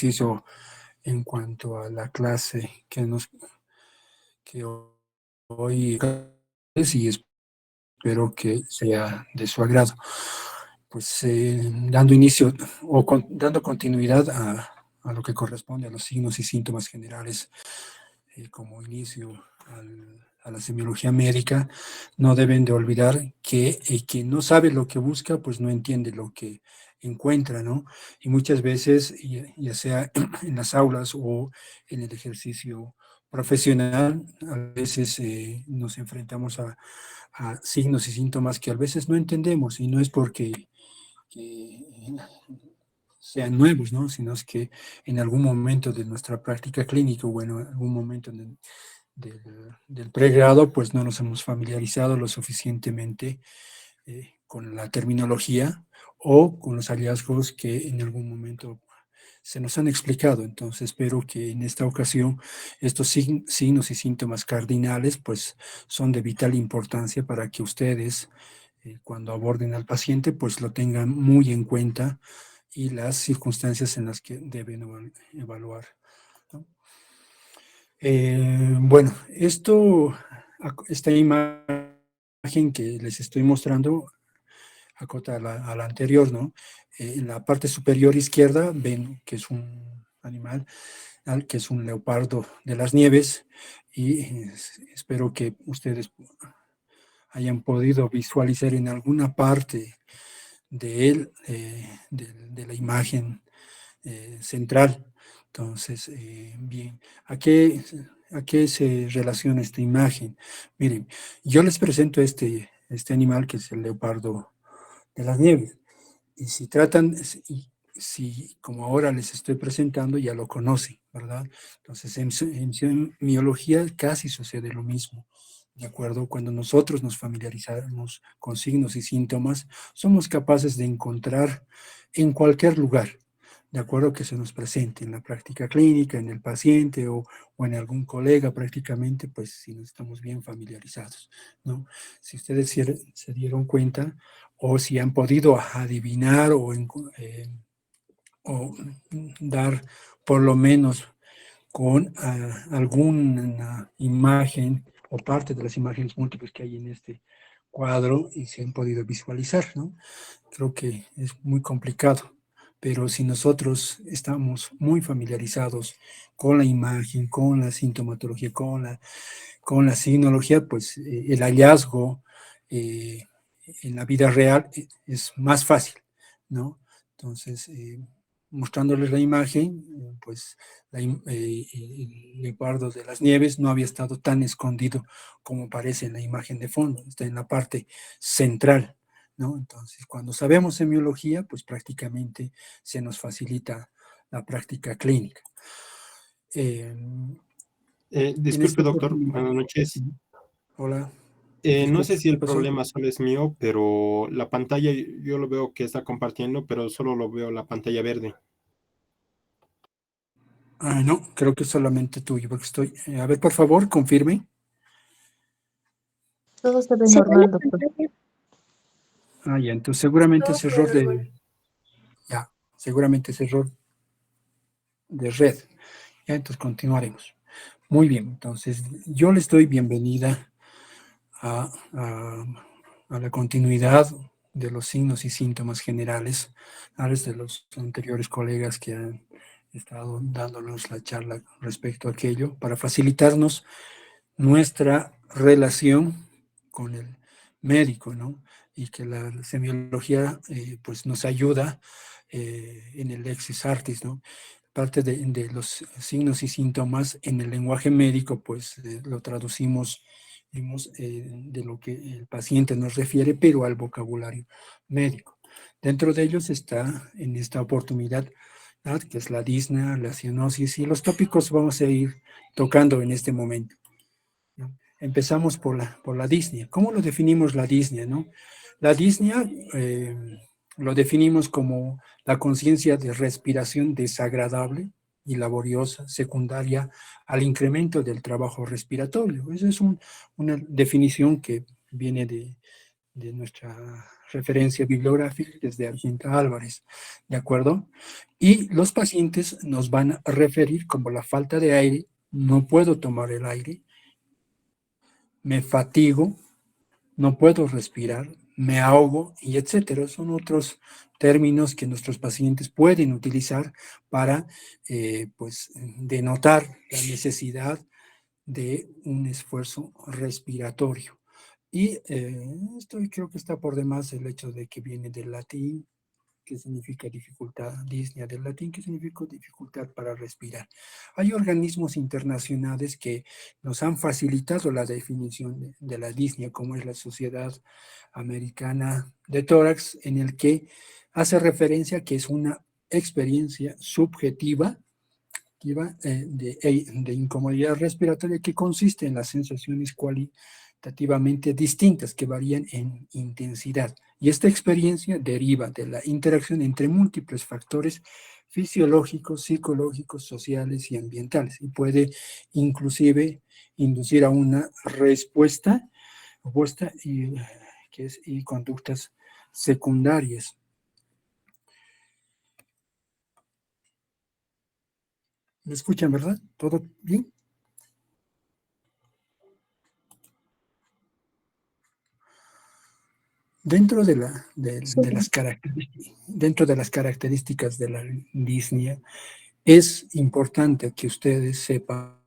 ejercicio en cuanto a la clase que hoy es, y espero que sea de su agrado. Pues dando inicio o dando continuidad a lo que corresponde a los signos y síntomas generales como inicio a la semiología médica, no deben de olvidar que quien no sabe lo que busca, pues no entiende lo que encuentra, ¿no? Y muchas veces, ya sea en las aulas o en el ejercicio profesional, a veces nos enfrentamos a signos y síntomas que a veces no entendemos, y no es porque que sean nuevos, ¿no? Sino es que en algún momento de nuestra práctica clínica, o bueno, en algún momento del pregrado, pues no nos hemos familiarizado lo suficientemente con la terminología o con los hallazgos que en algún momento se nos han explicado. Entonces espero que en esta ocasión estos signos y síntomas cardinales pues son de vital importancia para que ustedes cuando aborden al paciente pues lo tengan muy en cuenta y las circunstancias en las que deben evaluar, ¿no? Bueno, esta imagen que les estoy mostrando acota a la anterior, ¿no? En la parte superior izquierda ven que es un animal, que es un leopardo de las nieves, y espero que ustedes hayan podido visualizar en alguna parte de él, de la imagen central. Entonces, bien, ¿a qué se relaciona esta imagen? Miren, yo les presento este animal que es el leopardo de las nieves. Y si tratan, si como ahora les estoy presentando, ya lo conocen, ¿verdad? Entonces, en semiología casi sucede lo mismo. ¿De acuerdo? Cuando nosotros nos familiarizamos con signos y síntomas, somos capaces de encontrar en cualquier lugar, de acuerdo que se nos presente en la práctica clínica, en el paciente o en algún colega prácticamente, pues si no estamos bien familiarizados, ¿no? Si ustedes se dieron cuenta o si han podido adivinar o dar por lo menos con alguna imagen o parte de las imágenes múltiples que hay en este cuadro y se han podido visualizar, ¿no? Creo que es muy complicado, pero si nosotros estamos muy familiarizados con la imagen, con la sintomatología, con la signología, pues el hallazgo eh, en la vida real es más fácil, ¿no? Entonces, mostrándoles la imagen, pues el leopardo de las nieves no había estado tan escondido como parece en la imagen de fondo, está en la parte central, ¿no? Entonces, cuando sabemos semiología, pues prácticamente se nos facilita la práctica clínica. Eh, en Disculpe, esta doctor, buenas oportunidad, noches. hola, No sé disculpe, si ¿qué el pasó? problema solo es mío, pero la pantalla yo lo veo que está compartiendo, pero solo lo veo la pantalla verde. Ah, no, creo que es solamente tuyo, porque estoy... a ver, por favor, confirme. Todo se ve Se ve la normal, doctor. pantalla. Ah, ya, entonces seguramente Todo es se ve error normal. de... Ya, seguramente es error de red. Ya, entonces continuaremos. Muy bien, entonces yo les doy bienvenida a, a la continuidad de los signos y síntomas generales, a los de los anteriores colegas que han estado dándonos la charla respecto a aquello, para facilitarnos nuestra relación con el médico, ¿no? Y que la semiología pues nos ayuda en el lexis artis, ¿no? Parte de los signos y síntomas en el lenguaje médico, pues lo traducimos digamos, de lo que el paciente nos refiere, pero al vocabulario médico. Dentro de ellos está en esta oportunidad, ¿no? Que es la disnea, la cianosis, y los tópicos vamos a ir tocando en este momento, ¿no? Empezamos por la disnea. ¿Cómo lo definimos la disnea, no? La disnea lo definimos como la conciencia de respiración desagradable y laboriosa, secundaria al incremento del trabajo respiratorio. Esa es una definición que viene de nuestra referencia bibliográfica es de Argenta Álvarez, ¿de acuerdo? Y los pacientes nos van a referir como la falta de aire, no puedo tomar el aire, me fatigo, no puedo respirar, me ahogo y etcétera. Son otros términos que nuestros pacientes pueden utilizar para pues, denotar la necesidad de un esfuerzo respiratorio. Y esto creo que está por demás el hecho de que viene del latín, que significa dificultad, disnea del latín, que significa dificultad para respirar. Hay organismos internacionales que nos han facilitado la definición de la disnea, como es la Sociedad Americana de Tórax, en el que hace referencia a que es una experiencia subjetiva de incomodidad respiratoria que consiste en las sensaciones cualitativamente distintas que varían en intensidad. Y esta experiencia deriva de la interacción entre múltiples factores fisiológicos, psicológicos, sociales y ambientales y puede inclusive inducir a una respuesta opuesta y conductas secundarias. ¿Me escuchan, verdad? ¿Todo bien? Dentro dentro de las características de la disnea, es importante que ustedes sepan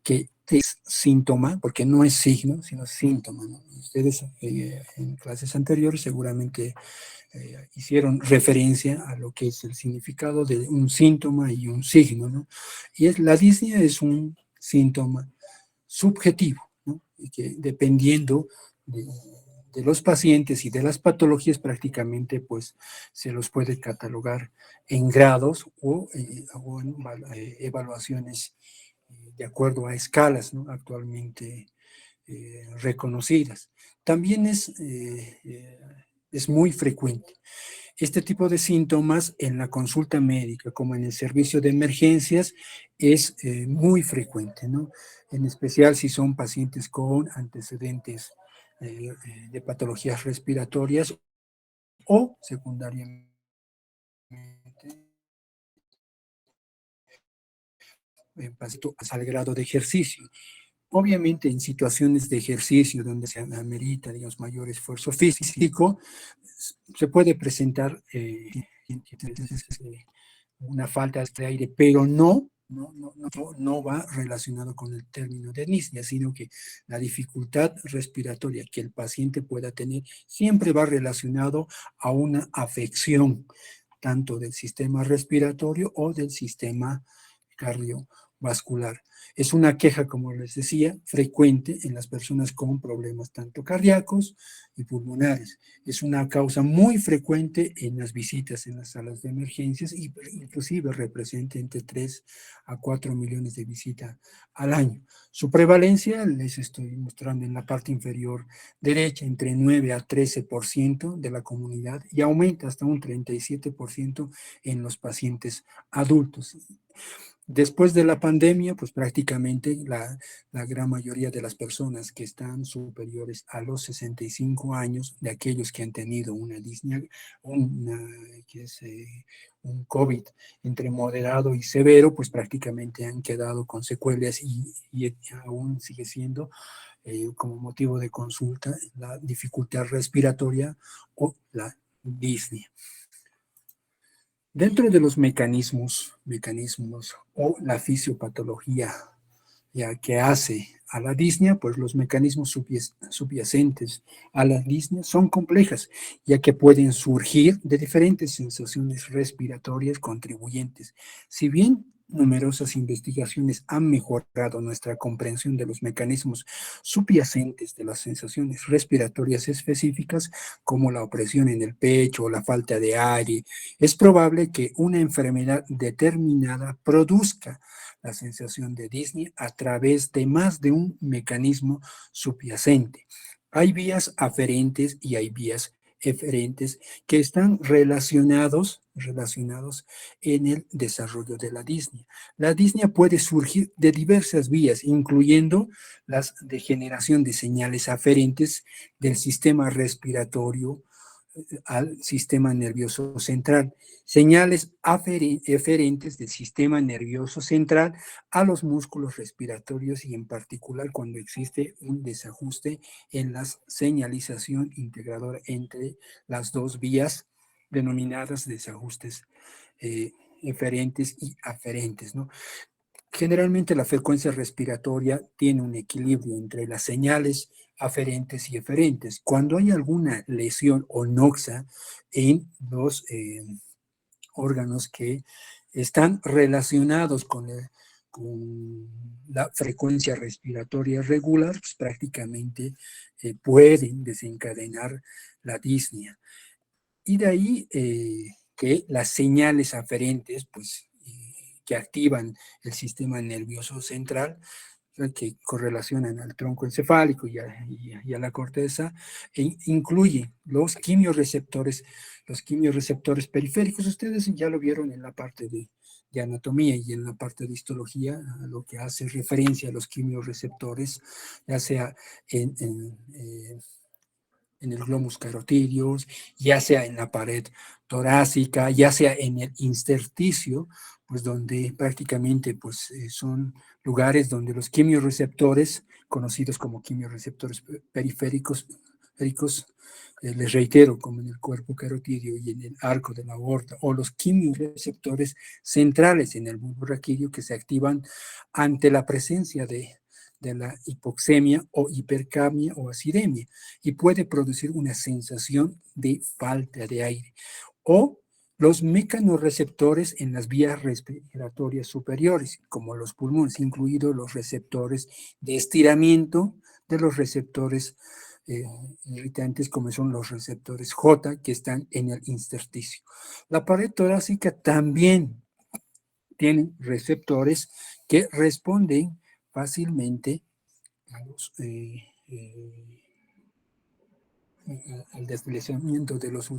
que es síntoma, porque no es signo, sino síntoma, ¿no? Ustedes en clases anteriores seguramente hicieron referencia a lo que es el significado de un síntoma y un signo, ¿no? Y la disnea es un síntoma subjetivo, ¿no? Y que dependiendo de los pacientes y de las patologías prácticamente pues se los puede catalogar en grados o en evaluaciones de acuerdo a escalas, ¿no? Actualmente reconocidas. También es muy frecuente este tipo de síntomas en la consulta médica, como en el servicio de emergencias, es muy frecuente, ¿no? En especial si son pacientes con antecedentes de patologías respiratorias o secundariamente en pacientes al grado de ejercicio. Obviamente en situaciones de ejercicio donde se amerita, digamos, mayor esfuerzo físico, se puede presentar una falta de aire, pero no va relacionado con el término de disnea, sino que la dificultad respiratoria que el paciente pueda tener siempre va relacionado a una afección tanto del sistema respiratorio o del sistema cardiovascular. Es una queja, como les decía, frecuente en las personas con problemas tanto cardíacos y pulmonares. Es una causa muy frecuente en las visitas en las salas de emergencias y inclusive representa entre 3 a 4 millones de visitas al año. Su prevalencia, les estoy mostrando en la parte inferior derecha, entre 9 a 13% de la comunidad y aumenta hasta un 37% en los pacientes adultos. Después de la pandemia, pues prácticamente la gran mayoría de las personas que están superiores a los 65 años, de aquellos que han tenido una disnea, que es un COVID entre moderado y severo, pues prácticamente han quedado con secuelas y aún sigue siendo como motivo de consulta la dificultad respiratoria o la disnea. Dentro de los mecanismos o la fisiopatología ya que hace a la disnea, pues los mecanismos subyacentes a la disnea son complejas, ya que pueden surgir de diferentes sensaciones respiratorias contribuyentes. Si bien numerosas investigaciones han mejorado nuestra comprensión de los mecanismos subyacentes de las sensaciones respiratorias específicas, como la opresión en el pecho o la falta de aire, es probable que una enfermedad determinada produzca la sensación de disnea a través de más de un mecanismo subyacente. Hay vías aferentes y hay vías eferentes que están relacionados en el desarrollo de la disnea. La disnea puede surgir de diversas vías, incluyendo la degeneración de señales aferentes del sistema respiratorio al sistema nervioso central. Señales eferentes del sistema nervioso central a los músculos respiratorios y en particular cuando existe un desajuste en la señalización integradora entre las dos vías denominadas desajustes eferentes y aferentes, ¿no? Generalmente la frecuencia respiratoria tiene un equilibrio entre las señales aferentes y eferentes. Cuando hay alguna lesión o noxa en los órganos que están relacionados con la frecuencia respiratoria regular, pues prácticamente pueden desencadenar la disnea. Y de ahí que las señales aferentes, pues, que activan el sistema nervioso central, que correlacionan al tronco encefálico y a la corteza, incluye los quimioreceptores periféricos. Ustedes ya lo vieron en la parte de anatomía y en la parte de histología, lo que hace referencia a los quimioreceptores, ya sea en el glomus carotidios, ya sea en la pared torácica, ya sea en el intersticio, pues donde prácticamente pues, son lugares donde los quimioreceptores, conocidos como quimioreceptores periféricos, les reitero, como en el cuerpo carotidio y en el arco de la aorta, o los quimioreceptores centrales en el bulbo raquídeo que se activan ante la presencia de la hipoxemia o hipercamia o acidemia y puede producir una sensación de falta de aire. O los mecanorreceptores en las vías respiratorias superiores, como los pulmones, incluidos los receptores de estiramiento de los receptores irritantes, como son los receptores J, que están en el intersticio. La pared torácica también tiene receptores que responden fácilmente a los el deslizamiento de los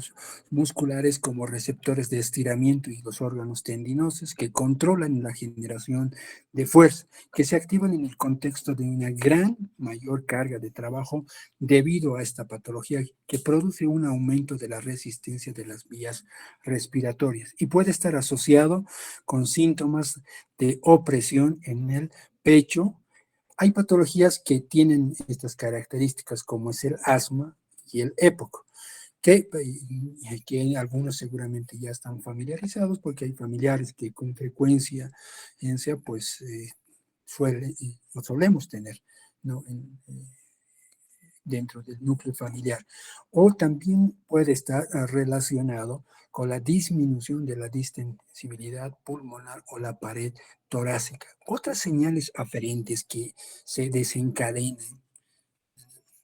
musculares como receptores de estiramiento y los órganos tendinosos que controlan la generación de fuerza, que se activan en el contexto de una gran mayor carga de trabajo debido a esta patología que produce un aumento de la resistencia de las vías respiratorias y puede estar asociado con síntomas de opresión en el pecho. Hay patologías que tienen estas características, como es el asma y el EPOC, que algunos seguramente ya están familiarizados porque hay familiares que con frecuencia pues solemos tener, ¿no? Dentro del núcleo familiar. O también puede estar relacionado con la disminución de la distensibilidad pulmonar o la pared torácica. Otras señales aferentes que se desencadenan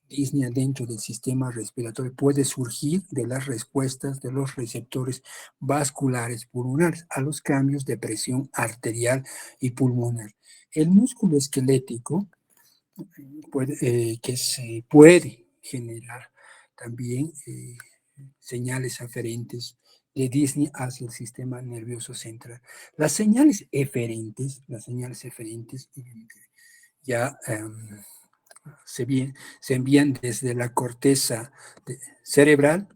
disnea dentro del sistema respiratorio puede surgir de las respuestas de los receptores vasculares pulmonares a los cambios de presión arterial y pulmonar. El músculo esquelético que se puede generar también señales aferentes de disnea hacia el sistema nervioso central. Las señales eferentes ya se envían desde la corteza cerebral,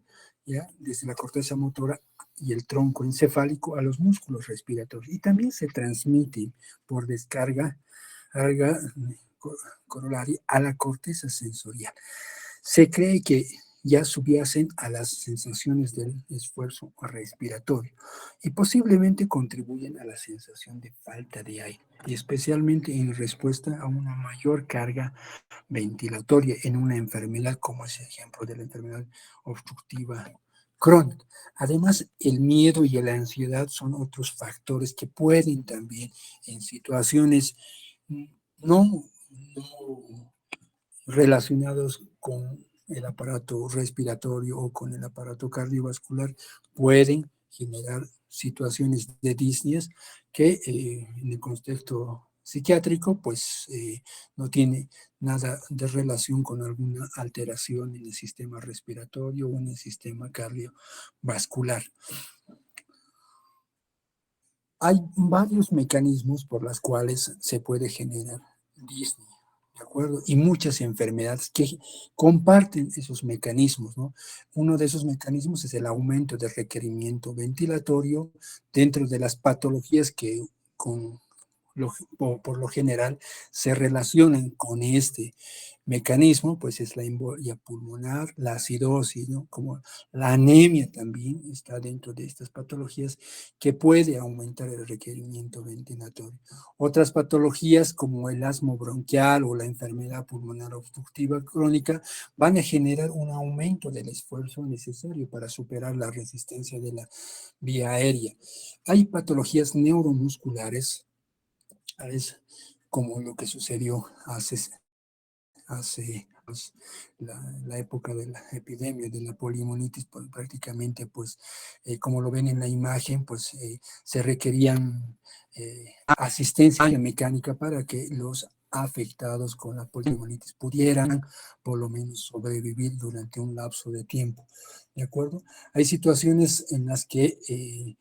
¿ya? Desde la corteza motora y el tronco encefálico a los músculos respiratorios. Y también se transmiten por descarga corolaria a la corteza sensorial. Se cree que ya subyacen a las sensaciones del esfuerzo respiratorio y posiblemente contribuyen a la sensación de falta de aire, y especialmente en respuesta a una mayor carga ventilatoria en una enfermedad como es el ejemplo de la enfermedad obstructiva crónica. Además, el miedo y la ansiedad son otros factores que pueden también en situaciones no relacionados con el aparato respiratorio o con el aparato cardiovascular pueden generar situaciones de disneas que en el contexto psiquiátrico pues no tiene nada de relación con alguna alteración en el sistema respiratorio o en el sistema cardiovascular. Hay varios mecanismos por los cuales se puede generar disnea. ¿de acuerdo? Y muchas enfermedades que comparten esos mecanismos, ¿no? Uno de esos mecanismos es el aumento del requerimiento ventilatorio dentro de las patologías que con por lo general se relacionan con este mecanismo, pues es la embolia pulmonar, la acidosis, ¿no? Como la anemia también está dentro de estas patologías que puede aumentar el requerimiento ventilatorio. Otras patologías como el asma bronquial o la enfermedad pulmonar obstructiva crónica van a generar un aumento del esfuerzo necesario para superar la resistencia de la vía aérea. Hay patologías neuromusculares, ¿sabes? Como lo que sucedió hace pues, la época de la epidemia de la poliomelitis, pues, prácticamente, pues, como lo ven en la imagen, pues se requerían asistencia mecánica para que los afectados con la poliomelitis pudieran por lo menos sobrevivir durante un lapso de tiempo, ¿de acuerdo? Hay situaciones en las que eh,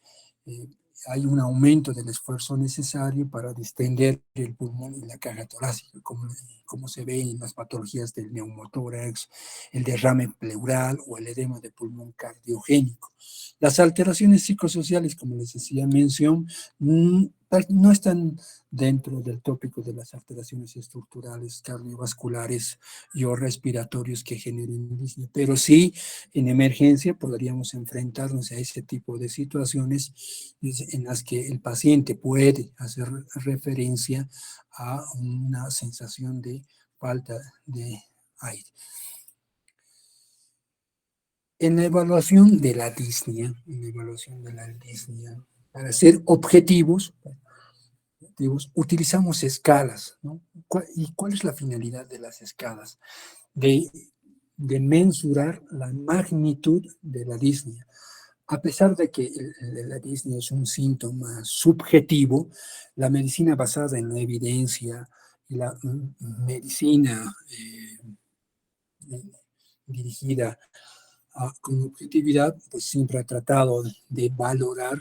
hay un aumento del esfuerzo necesario para distender el pulmón y la caja torácica, como se ve en las patologías del neumotórax, el derrame pleural o el edema de pulmón cardiogénico. Las alteraciones psicosociales, como les decía mención, no están dentro del tópico de las alteraciones estructurales, cardiovasculares y o respiratorios que generen disnea, pero sí en emergencia podríamos enfrentarnos a ese tipo de situaciones en las que el paciente puede hacer referencia a una sensación de falta de aire. En la evaluación de la disnea, para ser objetivos, utilizamos escalas, ¿no? ¿Y cuál es la finalidad de las escalas? De, de mensurar la magnitud de la disnea. A pesar de que la disnea es un síntoma subjetivo, la medicina basada en la evidencia y la medicina dirigida con objetividad, pues siempre ha tratado de valorar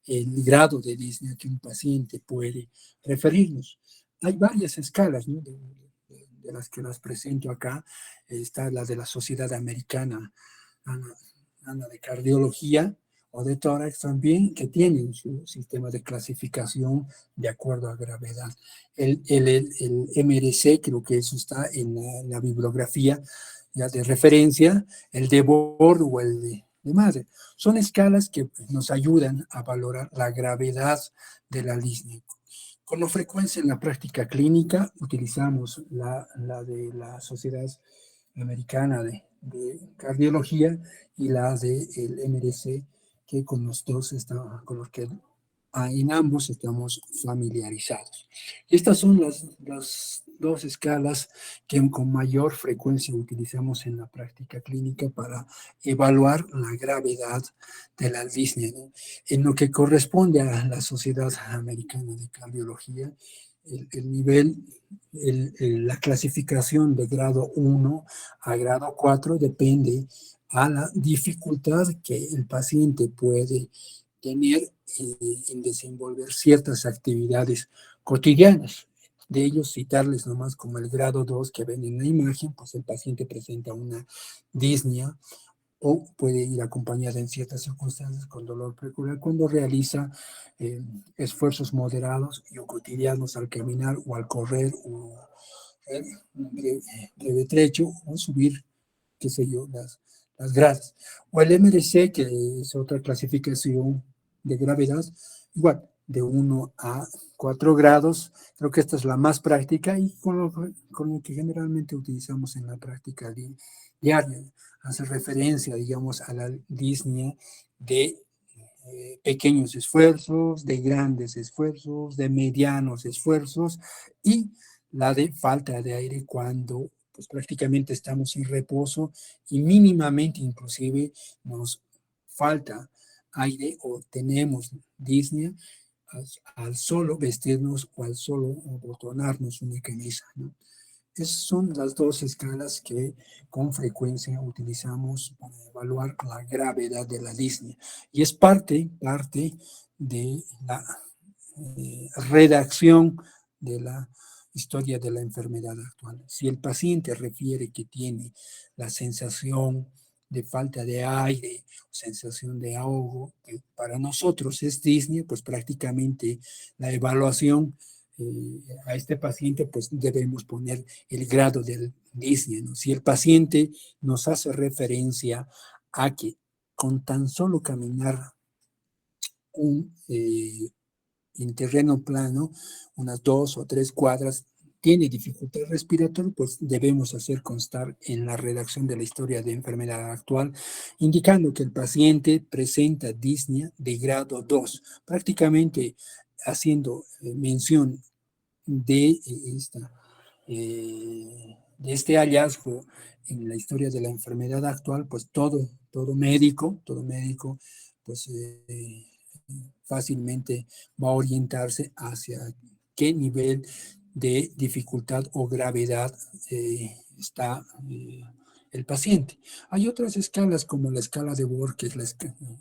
el grado de disnea que un paciente puede referirnos. Hay varias escalas, ¿no? De las que las presento acá. Está la de la Sociedad Americana de Cardiología o de tórax también, que tienen su sistema de clasificación de acuerdo a gravedad. El MRC, creo que eso está en la bibliografía ya de referencia, el de Bord o el de Madre. Son escalas que nos ayudan a valorar la gravedad de la disnea. Con frecuencia en la práctica clínica utilizamos la de la Sociedad Americana de Cardiología y la del MRC, que con los dos con los que en ambos estamos familiarizados. Estas son las dos escalas que con mayor frecuencia utilizamos en la práctica clínica para evaluar la gravedad de la disnea, ¿no? En lo que corresponde a la Sociedad Americana de Cardiología, el nivel, la clasificación de grado 1 a grado 4 depende a la dificultad que el paciente puede tener en desenvolver ciertas actividades cotidianas. De ellos citarles nomás como el grado 2 que ven en la imagen, pues el paciente presenta una disnea o puede ir acompañada en ciertas circunstancias con dolor precordial cuando realiza esfuerzos moderados y o cotidianos al caminar o al correr o un breve trecho o subir, qué sé yo, las gradas. O el MRC, que es otra clasificación de gravedad, igual, de 1 a 4 grados. Creo que esta es la más práctica y con lo que generalmente utilizamos en la práctica diaria. Hace referencia, digamos, a la disnea de pequeños esfuerzos, de grandes esfuerzos, de medianos esfuerzos y la de falta de aire cuando pues prácticamente estamos en reposo y mínimamente inclusive nos falta aire o tenemos disnea al solo vestirnos o al solo botonarnos una camisa, ¿no? Esas son las dos escalas que con frecuencia utilizamos para evaluar la gravedad de la disnea. Y es parte de la redacción de la historia de la enfermedad actual. Si el paciente refiere que tiene la sensación de falta de aire, sensación de ahogo, que para nosotros es disnea, pues prácticamente la evaluación a este paciente, pues debemos poner el grado del disnea, ¿no? Si el paciente nos hace referencia a que con tan solo caminar en terreno plano, unas 2 o 3 cuadras, tiene dificultad respiratoria, pues debemos hacer constar en la redacción de la historia de enfermedad actual, indicando que el paciente presenta disnea de grado 2, prácticamente haciendo mención de de este hallazgo en la historia de la enfermedad actual, pues todo médico, pues fácilmente va a orientarse hacia qué nivel de dificultad o gravedad está el paciente. Hay otras escalas como la escala de Borg, que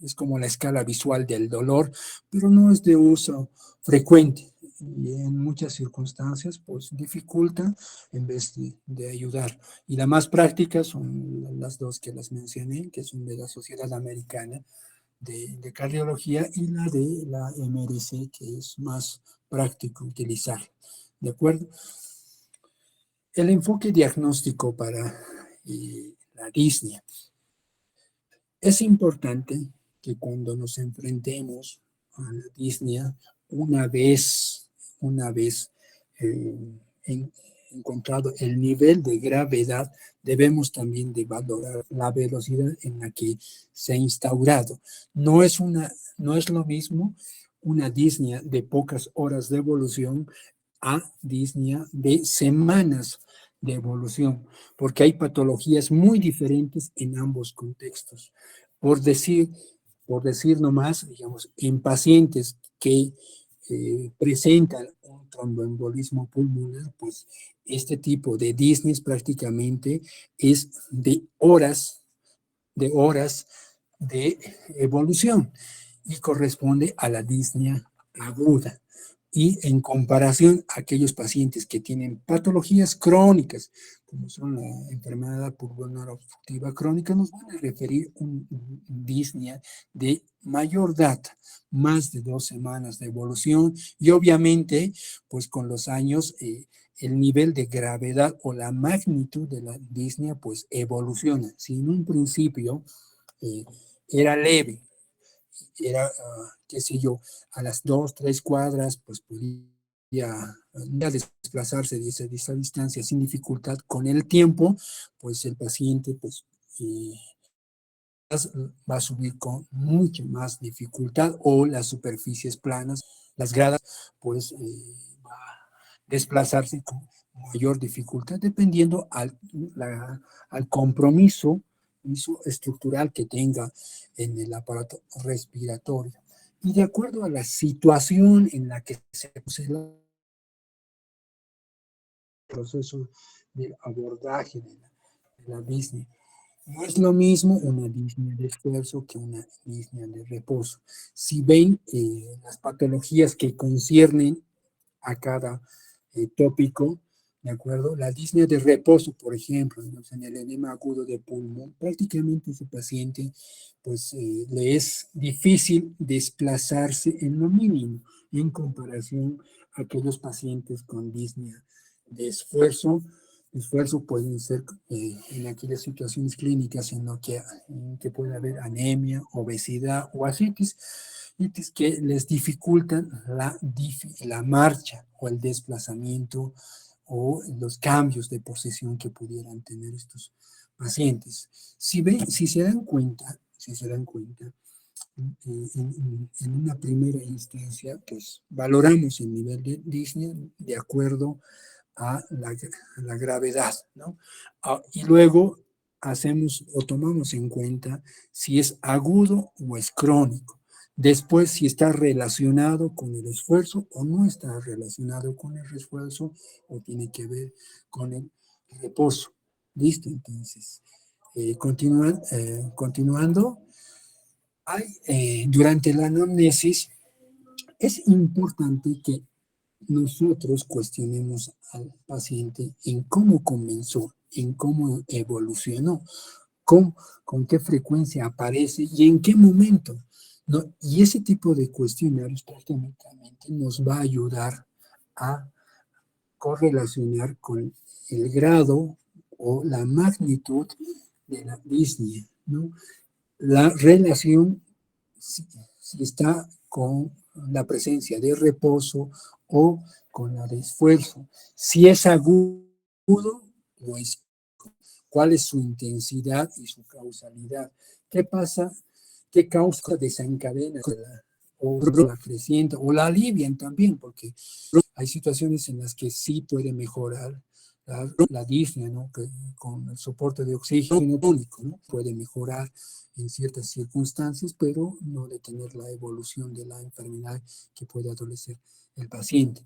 es como la escala visual del dolor, pero no es de uso frecuente y en muchas circunstancias pues dificulta en vez de ayudar. Y la más práctica son las dos que las mencioné, que son de la Sociedad Americana de Cardiología y la de la MRC, que es más práctico utilizar. ¿De acuerdo? El enfoque diagnóstico para la disnea. Es importante que cuando nos enfrentemos a la disnea, una vez eh, en, encontrado el nivel de gravedad, debemos también de valorar la velocidad en la que se ha instaurado. No es lo mismo una disnea de pocas horas de evolución a disnea de semanas de evolución, porque hay patologías muy diferentes en ambos contextos. Por decir, por decir nomás, digamos, en pacientes que presentan un tromboembolismo pulmonar, pues este tipo de disneas prácticamente es de horas de evolución y corresponde a la disnea aguda. Y en comparación a aquellos pacientes que tienen patologías crónicas, como son la enfermedad pulmonar obstructiva crónica, nos van a referir un disnea de mayor data, más de 2 semanas de evolución, y obviamente, pues con los años, el nivel de gravedad o la magnitud de la disnea, pues evoluciona. Si en un principio eh, era leve, era, qué sé yo, a las 2, 3 cuadras, pues podía ya desplazarse de esa distancia sin dificultad. Con el tiempo, pues el paciente pues, va a subir con mucha más dificultad o las superficies planas, las gradas, pues va a desplazarse con mayor dificultad dependiendo al compromiso estructural que tenga en el aparato respiratorio. Y de acuerdo a la situación en la que se el proceso de abordaje de la disnea, no es lo mismo una disnea de esfuerzo que una disnea de reposo. Si ven las patologías que conciernen a cada tópico, ¿de acuerdo? La disnea de reposo, por ejemplo, en el edema agudo de pulmón, prácticamente ese paciente, pues le es difícil desplazarse en lo mínimo en comparación a aquellos pacientes con disnea de esfuerzo pueden ser en aquellas situaciones clínicas en que puede haber anemia, obesidad o ascitis, que les dificultan la marcha o el desplazamiento o los cambios de posición que pudieran tener estos pacientes. Si se dan cuenta, en una primera instancia, pues valoramos el nivel de disnea de acuerdo a la gravedad, ¿no? Y luego hacemos o tomamos en cuenta si es agudo o es crónico. Después, si está relacionado con el esfuerzo o no está relacionado con el esfuerzo o tiene que ver con el reposo. ¿Listo? Entonces, continuando, durante la anamnesis es importante que nosotros cuestionemos al paciente en cómo comenzó, en cómo evolucionó, con, con qué frecuencia aparece y en qué momento. ¿No? Y ese tipo de cuestionarios prácticamente nos va a ayudar a correlacionar con el grado o la magnitud de la disnea, ¿no? La relación si está con la presencia de reposo o con la de esfuerzo, si es agudo o es cuál es su intensidad y su causalidad. ¿Qué pasa? ¿Qué causa desencadena o la creciente o la alivian también? Porque hay situaciones en las que sí puede mejorar la disnea, ¿no? Que con el soporte de oxígeno tónico, ¿no? Puede mejorar en ciertas circunstancias, pero no detener la evolución de la enfermedad que puede adolecer el paciente.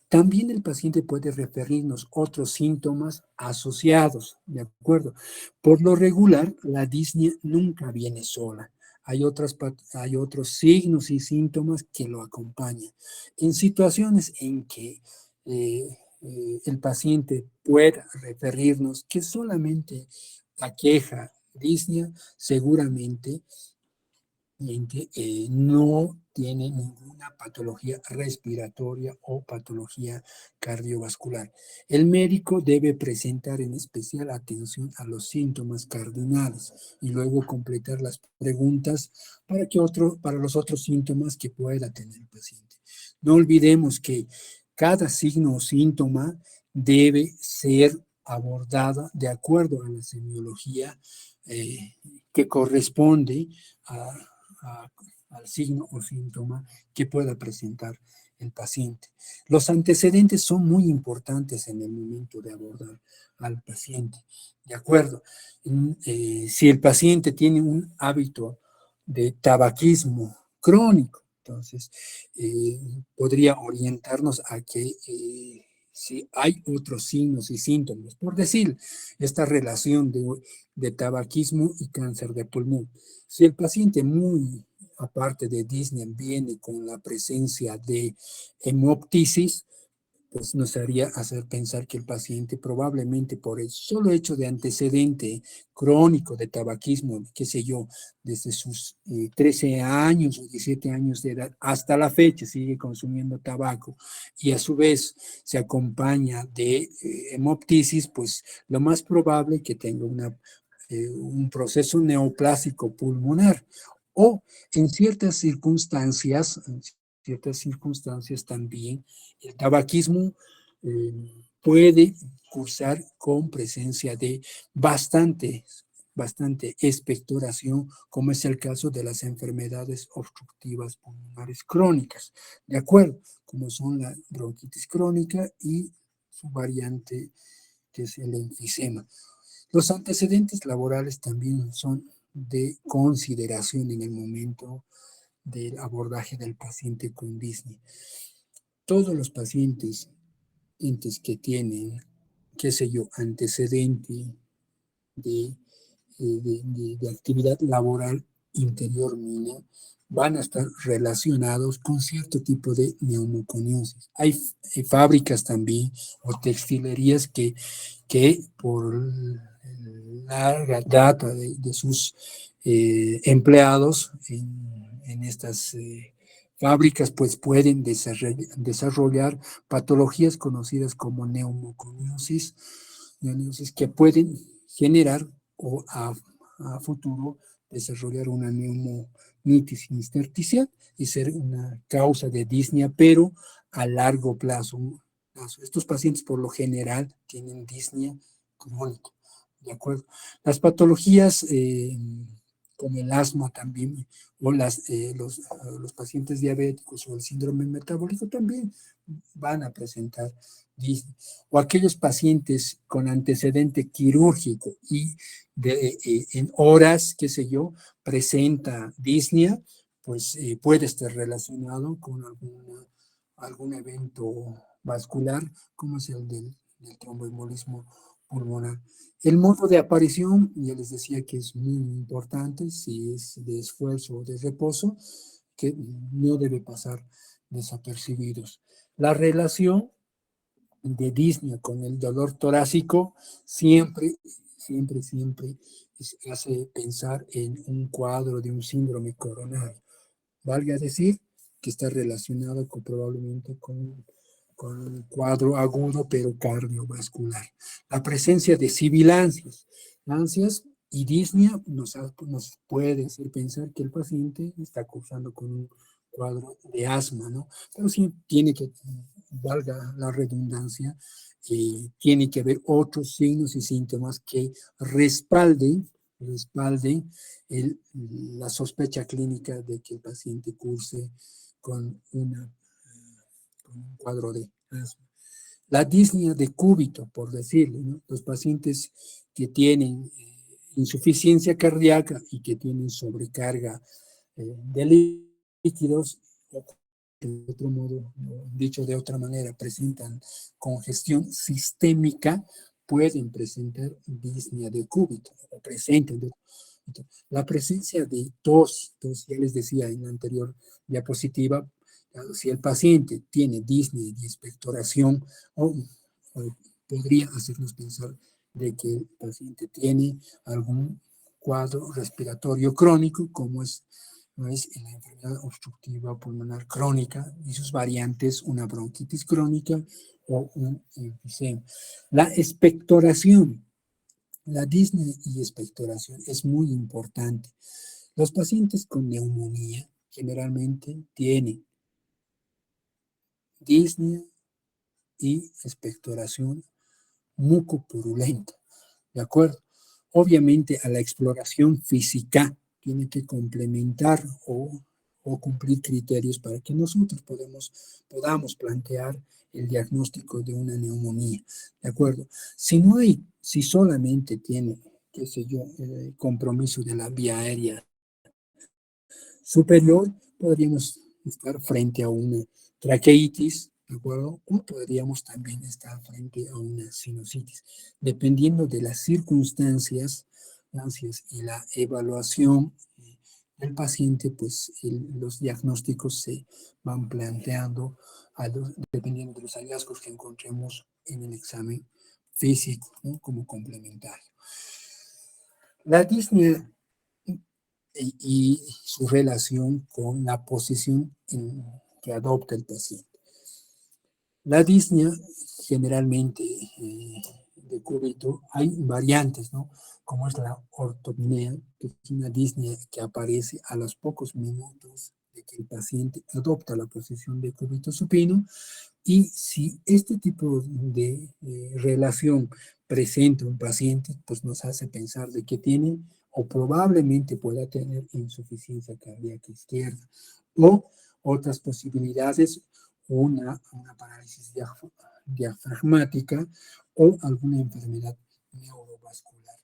También el paciente puede referirnos otros síntomas asociados, ¿de acuerdo? Por lo regular, la disnea nunca viene sola. Hay otros signos y síntomas que lo acompañan. En situaciones en que el paciente pueda referirnos que solamente aqueja disnea, seguramente no tiene ninguna patología respiratoria o patología cardiovascular. El médico debe presentar en especial atención a los síntomas cardinales y luego completar las preguntas para los otros síntomas que pueda tener el paciente. No olvidemos que cada signo o síntoma debe ser abordada de acuerdo a la semiología que corresponde a, a, al signo o síntoma que pueda presentar el paciente. Los antecedentes son muy importantes en el momento de abordar al paciente. ¿De acuerdo? Si el paciente tiene un hábito de tabaquismo crónico, entonces podría orientarnos a que si hay otros signos y síntomas, por decir, esta relación de tabaquismo y cáncer de pulmón. Si el paciente muy aparte de disnea viene con la presencia de hemoptisis, pues nos haría hacer pensar que el paciente probablemente por el solo hecho de antecedente crónico de tabaquismo, qué sé yo, desde sus 13 años o 17 años de edad hasta la fecha sigue consumiendo tabaco y a su vez se acompaña de hemoptisis, pues lo más probable es que tenga un proceso neoplásico pulmonar o en ciertas circunstancias también el tabaquismo eh, puede cursar con presencia de bastante expectoración, como es el caso de las enfermedades obstructivas pulmonares crónicas, ¿de acuerdo? Como son la bronquitis crónica y su variante que es el enfisema. Los antecedentes laborales también son de consideración en el momento del abordaje del paciente con disnea. Todos los pacientes que tienen, qué sé yo, antecedente de, de actividad laboral interior mínima, van a estar relacionados con cierto tipo de neumoconiosis. Hay fábricas también o textilerías que por larga data de sus empleados en estas fábricas, pues pueden desarrollar patologías conocidas como neumoconiosis, que pueden generar o a futuro desarrollar una neumonitis intersticial y ser una causa de disnea, pero a largo plazo. Estos pacientes por lo general tienen disnea crónica, ¿de acuerdo? Las patologías como el asma también, o los pacientes diabéticos o el síndrome metabólico también van a presentar disnea. O aquellos pacientes con antecedente quirúrgico y en horas, qué sé yo, presenta disnea, pues puede estar relacionado con algún evento vascular, como es el del tromboembolismo pulmonar. El modo de aparición, ya les decía que es muy importante, si es de esfuerzo o de reposo, que no debe pasar desapercibidos. La relación de disnea con el dolor torácico siempre, siempre hace pensar en un cuadro de un síndrome coronario. Valga decir que está relacionado probablemente con un cuadro agudo pero cardiovascular. La presencia de sibilancias, ansias y disnea nos puede hacer pensar que el paciente está cursando con un cuadro de asma, ¿no? Pero sí tiene que, valga la redundancia, tiene que haber otros signos y síntomas que respalden la sospecha clínica de que el paciente curse con, con un cuadro de asma. La disnea de cúbito, por decirlo, ¿no? Los pacientes que tienen insuficiencia cardíaca y que tienen sobrecarga de líquidos, de otro modo, dicho de otra manera, presentan congestión sistémica, pueden presentar disnea de cúbito, o presentan. La presencia de tos, ya les decía en la anterior diapositiva, si el paciente tiene disnea y expectoración, o podría hacernos pensar de que el paciente tiene algún cuadro respiratorio crónico, como es la enfermedad obstructiva pulmonar crónica y sus variantes, una bronquitis crónica o un enfisema. La expectoración, la disnea y expectoración es muy importante. Los pacientes con neumonía generalmente tienen disnea y expectoración mucopurulenta, ¿de acuerdo? Obviamente a la exploración física tiene que complementar o cumplir criterios para que nosotros podamos plantear el diagnóstico de una neumonía, ¿de acuerdo? Si solamente tiene, qué sé yo, el compromiso de la vía aérea superior, podríamos estar frente a una traqueitis, ¿de acuerdo? O podríamos también estar frente a una sinusitis, dependiendo de las circunstancias y la evaluación del paciente, pues los diagnósticos se van planteando dependiendo de los hallazgos que encontremos en el examen físico, ¿no? Como complementario. La disnea y su relación con la posición que adopta el paciente. La disnea, generalmente de cúbito, hay variantes, ¿no? Como es la ortopnea, que es una disnea que aparece a los pocos minutos de que el paciente adopta la posición de cúbito supino, y si este tipo de relación presenta un paciente, pues nos hace pensar de que tiene o probablemente pueda tener insuficiencia cardíaca izquierda, o otras posibilidades, una parálisis diafragmática o alguna enfermedad neurovascular.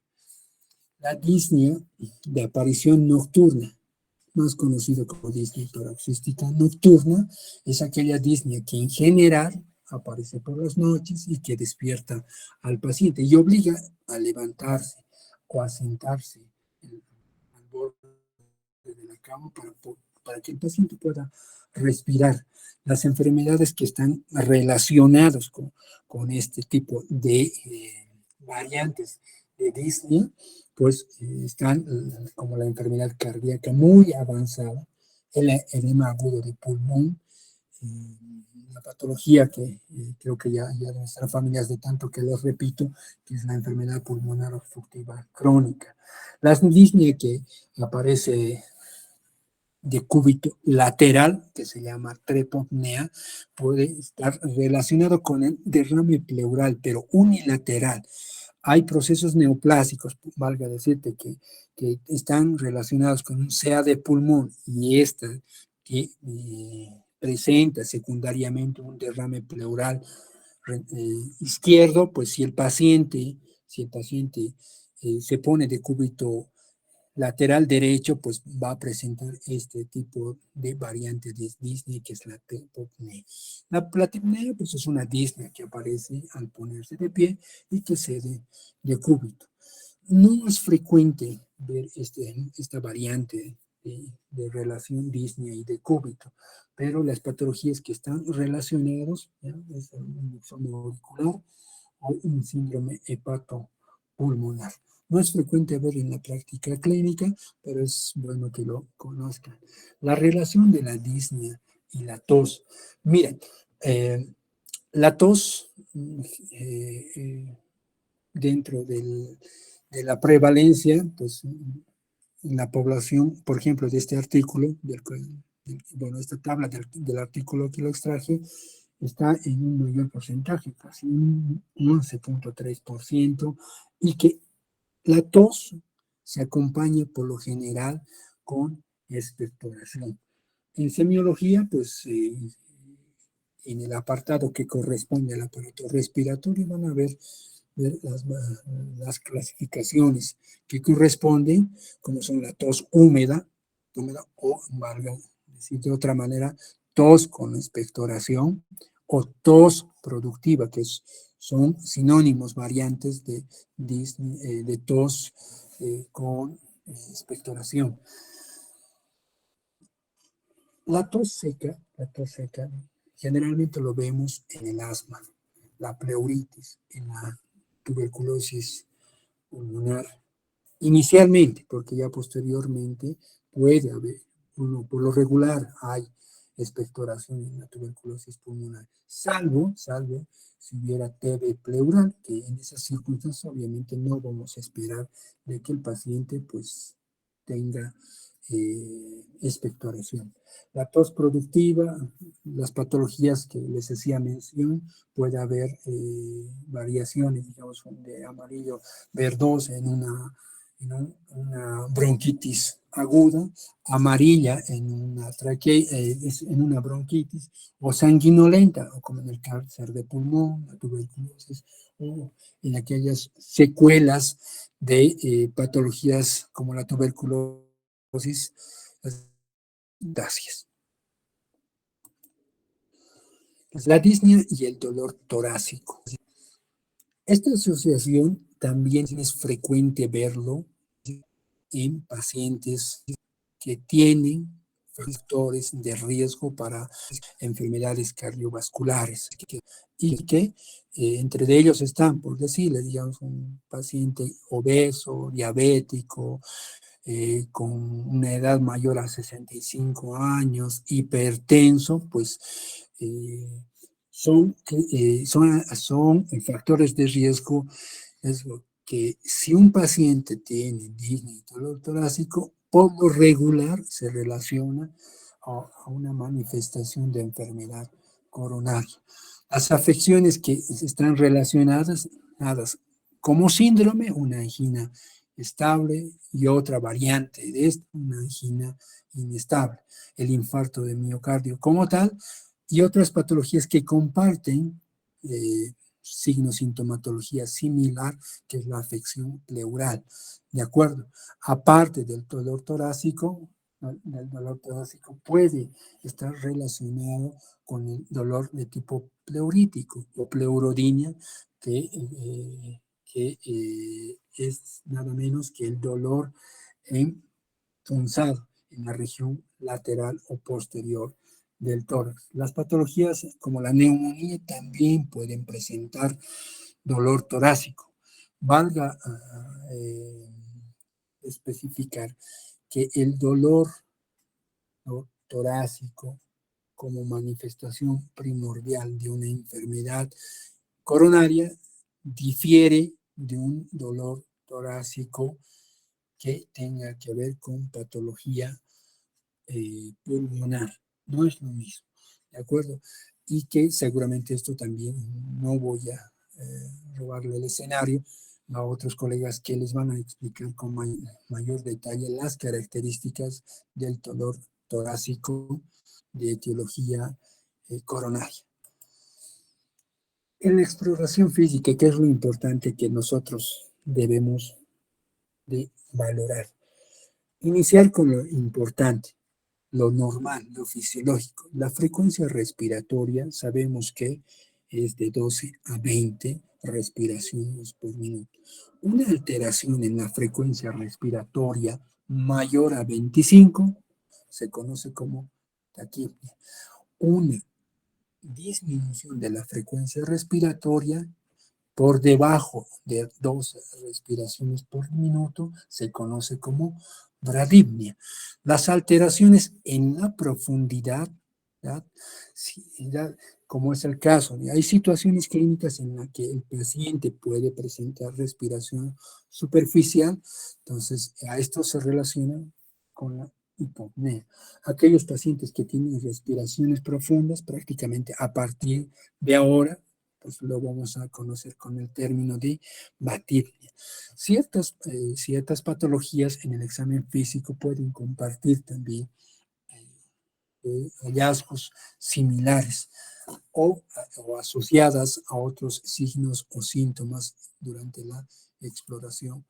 La disnea de aparición nocturna, más conocido como disnea paroxística nocturna, es aquella disnea que en general aparece por las noches y que despierta al paciente y obliga a levantarse o a sentarse al borde de la cama para que el paciente pueda respirar. Las enfermedades que están relacionadas con este tipo de variantes de disnea, pues están como la enfermedad cardíaca muy avanzada, el edema agudo de pulmón, la patología que creo que ya deben estar familias de tanto que les repito, que es la enfermedad pulmonar obstructiva crónica. La disnea que aparece de cúbito lateral, que se llama trepopnea, puede estar relacionado con el derrame pleural, pero unilateral. Hay procesos neoplásicos, valga decirte, que están relacionados con un CA de pulmón y esta que presenta secundariamente un derrame pleural izquierdo, pues si el paciente se pone de cúbito lateral derecho, pues va a presentar este tipo de variante de disnea, que es la trepopnea. La platipnea, pues es una disnea que aparece al ponerse de pie y que cede de cúbito. No es frecuente ver esta variante de relación disnea y decúbito, pero las patologías que están relacionadas, ¿ya? Es un examen auricular o un síndrome hepatopulmonar. No es frecuente ver en la práctica clínica, pero es bueno que lo conozcan. La relación de la disnea y la tos. Miren, la tos dentro de la prevalencia, pues en la población, por ejemplo, de este artículo, bueno, esta tabla del artículo que lo extraje, está en un mayor porcentaje, casi un 11,3%, y que la tos se acompaña por lo general con expectoración. En semiología, pues en el apartado que corresponde al aparato respiratorio van a ver las clasificaciones que corresponden, como son la tos húmeda o, valga decir de otra manera, tos con expectoración o tos productiva, que son sinónimos, variantes de tos con expectoración. La tos seca, generalmente lo vemos en el asma, la pleuritis, en la tuberculosis pulmonar, inicialmente, porque ya posteriormente puede haber, por lo regular hay expectoración en la tuberculosis pulmonar, salvo si hubiera TB pleural, que en esas circunstancias obviamente no vamos a esperar de que el paciente pues tenga expectoración. La tos productiva, las patologías que les hacía mención, puede haber variaciones, digamos, de amarillo verdoso en una bronquitis aguda, amarilla en en una bronquitis, o sanguinolenta, o como en el cáncer de pulmón, la tuberculosis, o en aquellas secuelas de patologías como la tuberculosis, gracias. La disnea y el dolor torácico. Esta asociación también es frecuente verlo en pacientes que tienen factores de riesgo para enfermedades cardiovasculares y que entre ellos están, por decirle, digamos, un paciente obeso, diabético, con una edad mayor a 65 años, hipertenso, pues son factores de riesgo. Es lo que si un paciente tiene disnea y dolor torácico, por lo regular se relaciona a una manifestación de enfermedad coronaria. Las afecciones que están relacionadas como síndrome, una angina estable y otra variante de esta, una angina inestable, el infarto de miocardio como tal y otras patologías que comparten signos, sintomatología similar, que es la afección pleural, ¿de acuerdo? Aparte del dolor torácico, el dolor torácico puede estar relacionado con el dolor de tipo pleurítico o pleurodinia, que es nada menos que el dolor punzado en la región lateral o posterior del tórax. Las patologías como la neumonía también pueden presentar dolor torácico. Valga especificar que el dolor, ¿no?, torácico como manifestación primordial de una enfermedad coronaria difiere de un dolor torácico que tenga que ver con patología pulmonar. No es lo mismo, ¿de acuerdo? Y que seguramente esto también no voy a robarle el escenario a otros colegas que les van a explicar con mayor detalle las características del dolor torácico de etiología coronaria. En la exploración física, ¿qué es lo importante que nosotros debemos de valorar? Iniciar con lo importante, lo normal, lo fisiológico. La frecuencia respiratoria sabemos que es de 12 a 20 respiraciones por minuto. Una alteración en la frecuencia respiratoria mayor a 25 se conoce como taquipnia. Una disminución de la frecuencia respiratoria por debajo de 2 respiraciones por minuto se conoce como bradipnia. Las alteraciones en la profundidad, ¿verdad? Sí, ¿verdad? Como es el caso, hay situaciones clínicas en las que el paciente puede presentar respiración superficial, entonces a esto se relaciona con la hipopnea. Aquellos pacientes que tienen respiraciones profundas, prácticamente a partir de ahora, pues lo vamos a conocer con el término de batipnia. Ciertas patologías en el examen físico pueden compartir también hallazgos similares o asociadas a otros signos o síntomas durante la exploración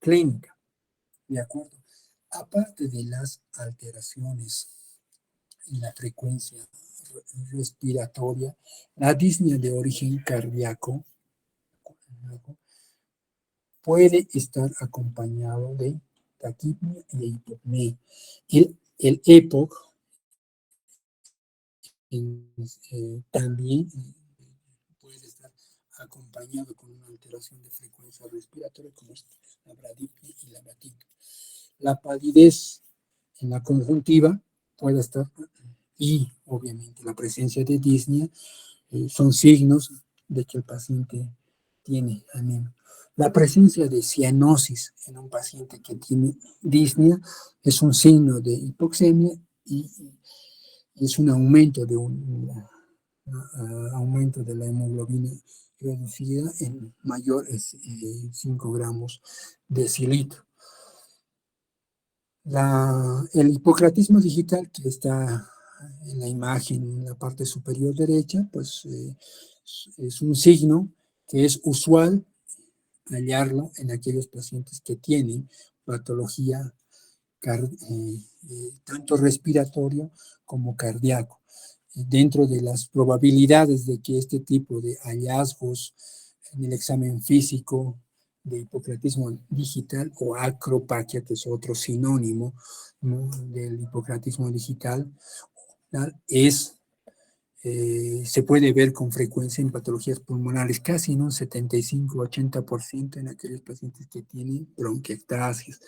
clínica. ¿De acuerdo? Aparte de las alteraciones en la frecuencia respiratoria, la disnea de origen cardíaco puede estar acompañado de taquipnia y hipopnea. El EPOC también puede estar acompañado con una alteración de frecuencia respiratoria como es la bradipnia y la batipnia. La palidez en la conjuntiva puede estar y obviamente la presencia de disnea son signos de que el paciente tiene anemia. La presencia de cianosis en un paciente que tiene disnea es un signo de hipoxemia y es un aumento aumento de la hemoglobina reducida en mayor 5 gramos decilitro. El hipocratismo digital que está en la imagen en la parte superior derecha, pues es un signo que es usual hallarlo en aquellos pacientes que tienen patología tanto respiratorio como cardíaco. Dentro de las probabilidades de que este tipo de hallazgos en el examen físico de hipocratismo digital o acropaquia, que es otro sinónimo, ¿no?, del hipocratismo digital, ¿no?, se puede ver con frecuencia en patologías pulmonares, casi en un 75-80% en aquellos pacientes que tienen bronquiectasias,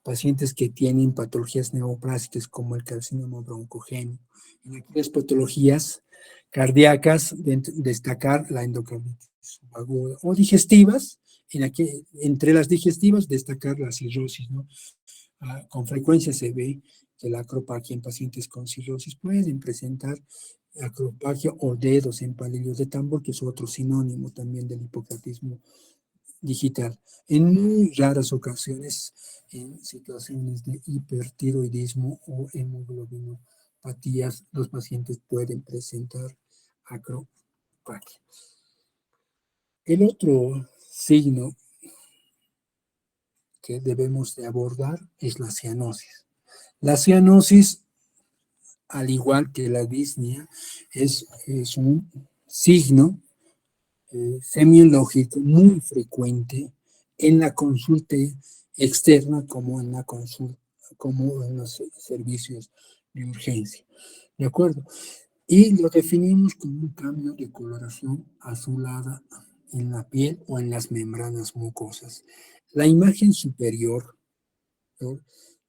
pacientes que tienen patologías neoplásicas como el carcinoma broncogénico. En aquellas patologías cardíacas, destacar la endocarditis aguda o digestivas, entre las digestivas destacar la cirrosis, ¿no? Con frecuencia se ve que la acropaquia en pacientes con cirrosis pueden presentar acropaquia o dedos en palillos de tambor, que es otro sinónimo también del hipocratismo digital. En muy raras ocasiones, en situaciones de hipertiroidismo o hemoglobinopatías, los pacientes pueden presentar acropaquia. El otro signo que debemos de abordar es la cianosis. La cianosis, al igual que la disnea, es un signo semiológico muy frecuente en la consulta externa como en la consulta, como en los servicios de urgencia. ¿De acuerdo? Y lo definimos como un cambio de coloración azulada en la piel o en las membranas mucosas. La imagen superior, ¿no?,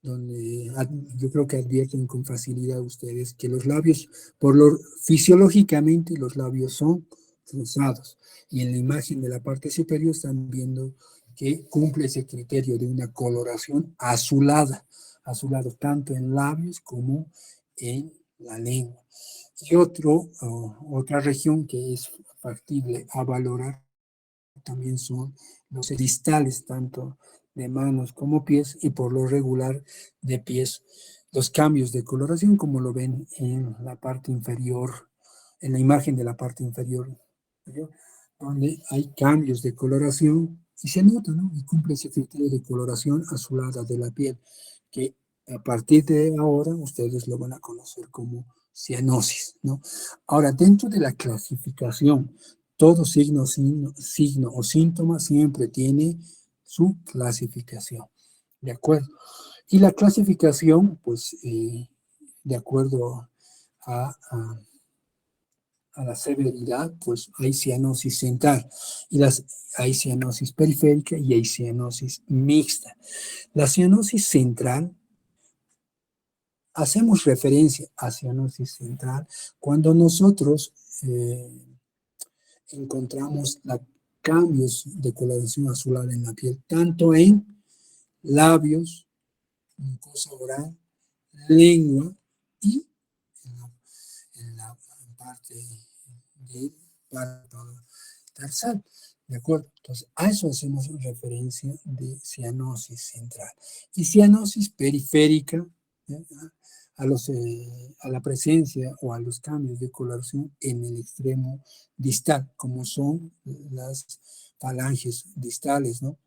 donde yo creo que advierten con facilidad ustedes que los labios, fisiológicamente los labios son rosados, y en la imagen de la parte superior están viendo que cumple ese criterio de una coloración azulado tanto en labios como en la lengua. Y otra región que es factible a valorar también son los distales, tanto de manos como pies, y por lo regular de pies. Los cambios de coloración, como lo ven en la parte inferior, en la imagen de la parte inferior, donde hay cambios de coloración y se nota, ¿no? Y cumple ese criterio de coloración azulada de la piel, que a partir de ahora ustedes lo van a conocer como cianosis, ¿no? Ahora, dentro de la clasificación, todo signo o síntoma siempre tiene su clasificación, ¿de acuerdo? Y la clasificación, pues, de acuerdo a la severidad, pues hay cianosis central, y hay cianosis periférica y hay cianosis mixta. La cianosis central, hacemos referencia a cianosis central cuando nosotros encontramos cambios de coloración azulada en la piel, tanto en labios, mucosa oral, lengua y en la parte del párpado tarsal. ¿De acuerdo? Entonces, a eso hacemos referencia de cianosis central. Y cianosis periférica, ¿eh? A la presencia o a los cambios de coloración en el extremo distal, como son las falanges distales, ¿no?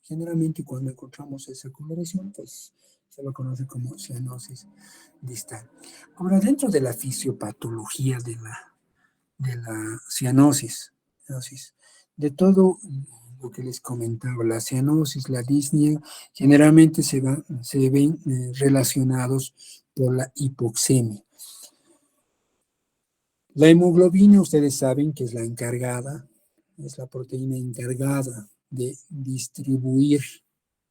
Generalmente cuando encontramos esa coloración, pues se lo conoce como cianosis distal. Ahora, dentro de la fisiopatología de la cianosis, de todo lo que les comentaba, la cianosis, la disnea, generalmente se ven relacionados por la hipoxemia. La hemoglobina, ustedes saben que es la encargada, es la proteína encargada de distribuir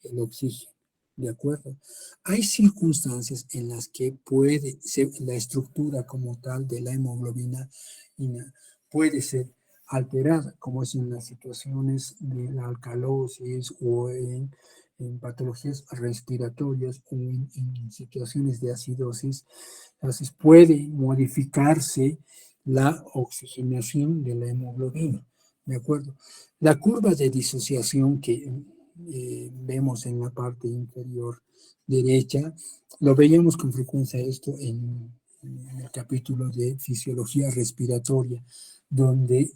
el oxígeno, ¿de acuerdo? Hay circunstancias en las que puede ser la estructura como tal de la hemoglobina puede ser alterada, como es en las situaciones de la alcalosis o en patologías respiratorias o en situaciones de acidosis. Entonces puede modificarse la oxigenación de la hemoglobina, ¿de acuerdo? La curva de disociación que vemos en la parte inferior derecha, lo veíamos con frecuencia esto en el capítulo de fisiología respiratoria, donde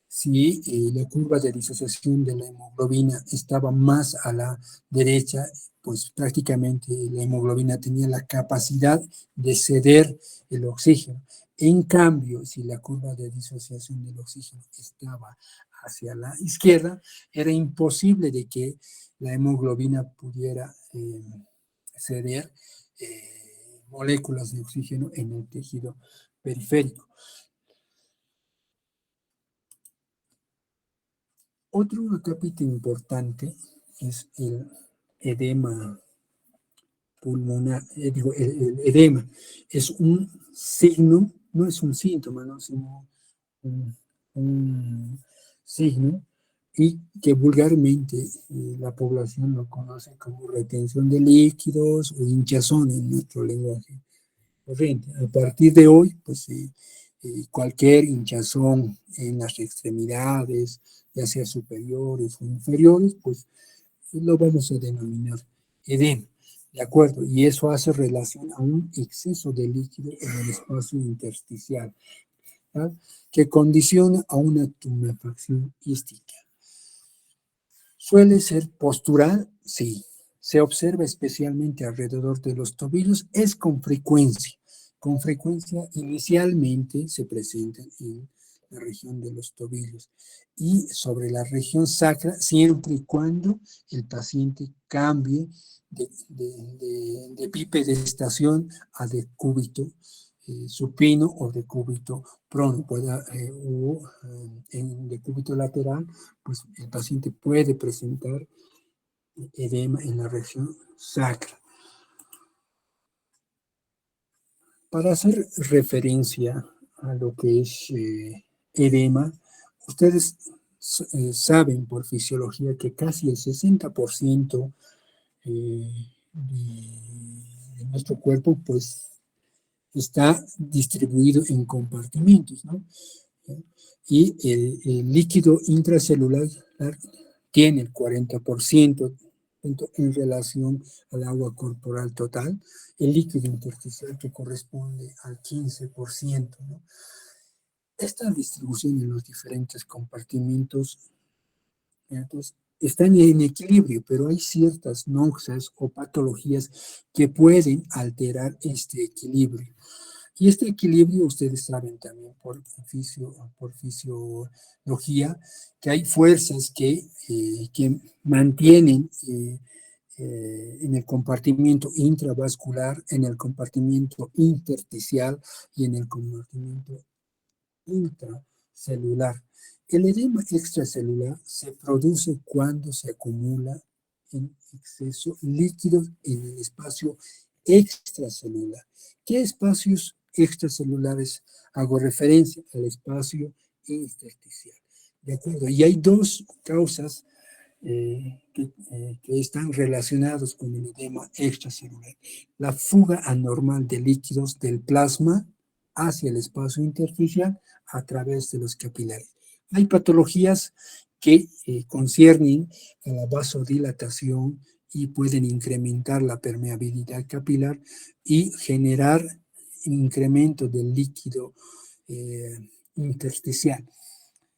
si la curva de disociación de la hemoglobina estaba más a la derecha, pues prácticamente la hemoglobina tenía la capacidad de ceder el oxígeno. En cambio, si la curva de disociación del oxígeno estaba hacia la izquierda, era imposible de que la hemoglobina pudiera ceder moléculas de oxígeno en el tejido periférico. Otro capítulo importante es el edema pulmonar, el edema es un signo, no es un síntoma, ¿no? Sino un signo y que vulgarmente la población lo conoce como retención de líquidos o hinchazón en nuestro lenguaje corriente. A partir de hoy, pues cualquier hinchazón en las extremidades, ya sea superiores o inferiores, pues lo vamos a denominar edema. ¿De acuerdo? Y eso hace relación a un exceso de líquido en el espacio intersticial, ¿verdad? Que condiciona a una tumefacción hística. ¿Suele ser postural? Sí. Se observa especialmente alrededor de los tobillos, es con frecuencia. Con frecuencia inicialmente se presenta en la región de los tobillos y sobre la región sacra siempre y cuando el paciente cambie de bipedestación a decúbito supino o decúbito prono, o en decúbito lateral, pues el paciente puede presentar edema en la región sacra. Para hacer referencia a lo que es edema, ustedes saben por fisiología que casi el 60% de nuestro cuerpo pues está distribuido en compartimentos, ¿no? Y el líquido intracelular tiene el 40% en relación al agua corporal total, el líquido intersticial que corresponde al 15%, ¿no? Esta distribución en los diferentes compartimentos entonces, están en equilibrio, pero hay ciertas noxias o patologías que pueden alterar este equilibrio. Y este equilibrio, ustedes saben también por fisiología, que hay fuerzas que mantienen en el compartimiento intravascular, en el compartimiento intersticial y en el compartimiento intracelular. El edema extracelular se produce cuando se acumula en exceso líquidos en el espacio extracelular. ¿Qué espacios extracelulares? Hago referencia al espacio intersticial. ¿De acuerdo? Y hay dos causas que están relacionados con el edema extracelular. La fuga anormal de líquidos del plasma hacia el espacio intersticial a través de los capilares. Hay patologías que conciernen a la vasodilatación y pueden incrementar la permeabilidad capilar y generar incremento del líquido intersticial.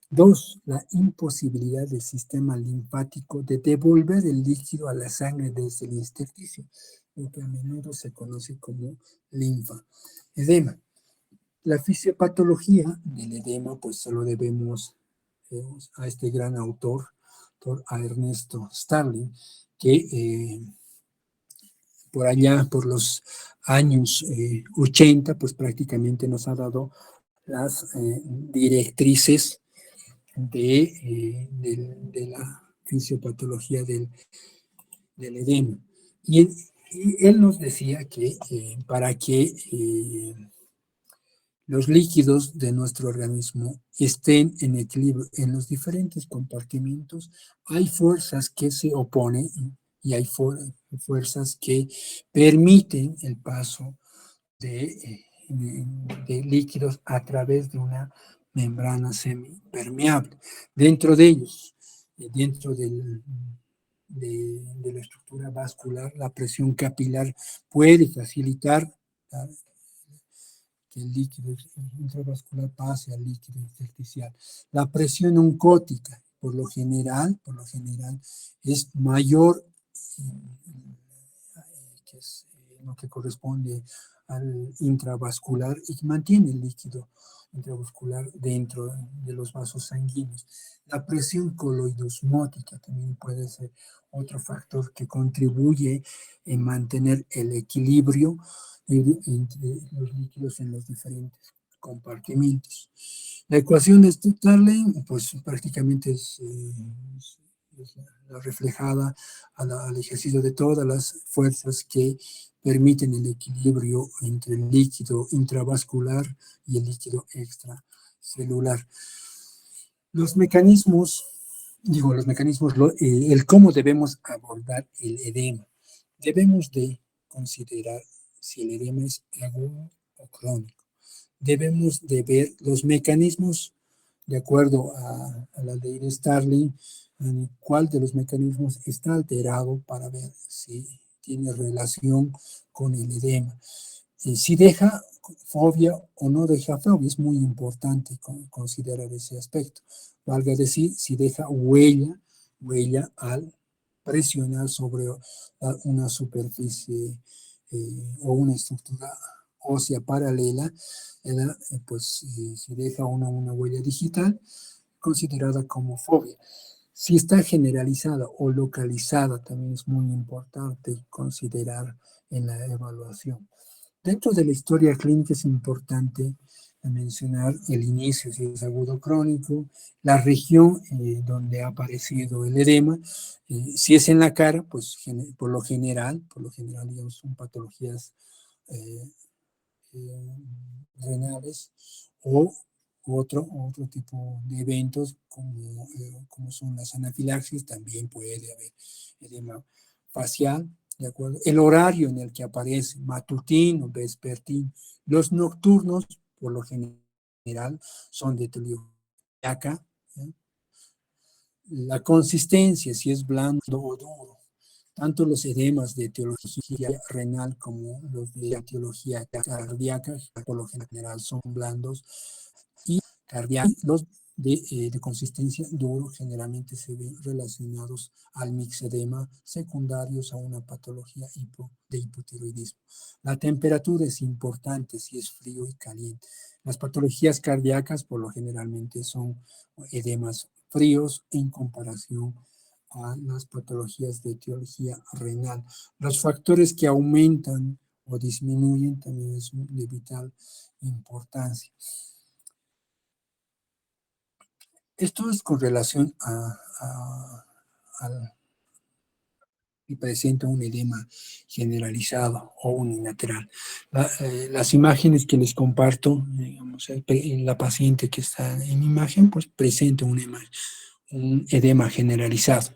Dos, la imposibilidad del sistema linfático de devolver el líquido a la sangre desde el intersticio, lo que a menudo se conoce como linfa. Edema. La fisiopatología del edema, pues se lo debemos a este gran autor, a Ernesto Starling, que por allá, por los años 80, pues prácticamente nos ha dado las directrices de la fisiopatología del edema. Y él nos decía que para que los líquidos de nuestro organismo estén en equilibrio en los diferentes compartimentos, hay fuerzas que se oponen y hay fuerzas que permiten el paso de líquidos a través de una membrana semipermeable. Dentro de ellos, dentro de la estructura vascular, la presión capilar puede facilitar que el líquido intravascular pase al líquido intersticial. La presión oncótica, por lo general, es mayor, que es lo que corresponde al intravascular y mantiene el líquido intravascular dentro de los vasos sanguíneos. La presión coloidosmótica también puede ser otro factor que contribuye en mantener el equilibrio entre los líquidos en los diferentes compartimentos. La ecuación de Starling, pues prácticamente es la reflejada al ejercicio de todas las fuerzas que permiten el equilibrio entre el líquido intravascular y el líquido extracelular. Los mecanismos, el cómo debemos abordar el edema. Debemos de considerar si el edema es agudo o crónico. Debemos de ver los mecanismos de acuerdo a la ley de Starling, en cuál de los mecanismos está alterado para ver si tiene relación con el edema. Si deja fobia o no deja fobia, es muy importante considerar ese aspecto. Valga decir, si deja huella al presionar sobre una superficie o una estructura ósea paralela, pues si deja una huella digital, considerada como fobia. Si está generalizada o localizada, también es muy importante considerar en la evaluación. Dentro de la historia clínica es importante mencionar el inicio, si es agudo crónico, la región donde ha aparecido el edema. Si es en la cara, pues por lo general, digamos, son patologías renales o otro tipo de eventos como son las anafilaxis, también puede haber edema facial, ¿de acuerdo? El horario en el que aparece, matutino, vespertino. Los nocturnos, por lo general, son de telioaca. La consistencia, si es blando o duro. Tanto los edemas de etiología renal como los de etiología cardíaca, por lo general son blandos, y cardíacos, los de consistencia duro generalmente se ven relacionados al mixedema, secundarios a una patología de hipotiroidismo. La temperatura es importante si es frío y caliente. Las patologías cardíacas por lo generalmente son edemas fríos en comparación a las patologías de etiología renal. Los factores que aumentan o disminuyen también es de vital importancia. Esto es con relación al y presenta un edema generalizado o unilateral. Las imágenes que les comparto, digamos, la paciente que está en imagen, pues presenta un edema generalizado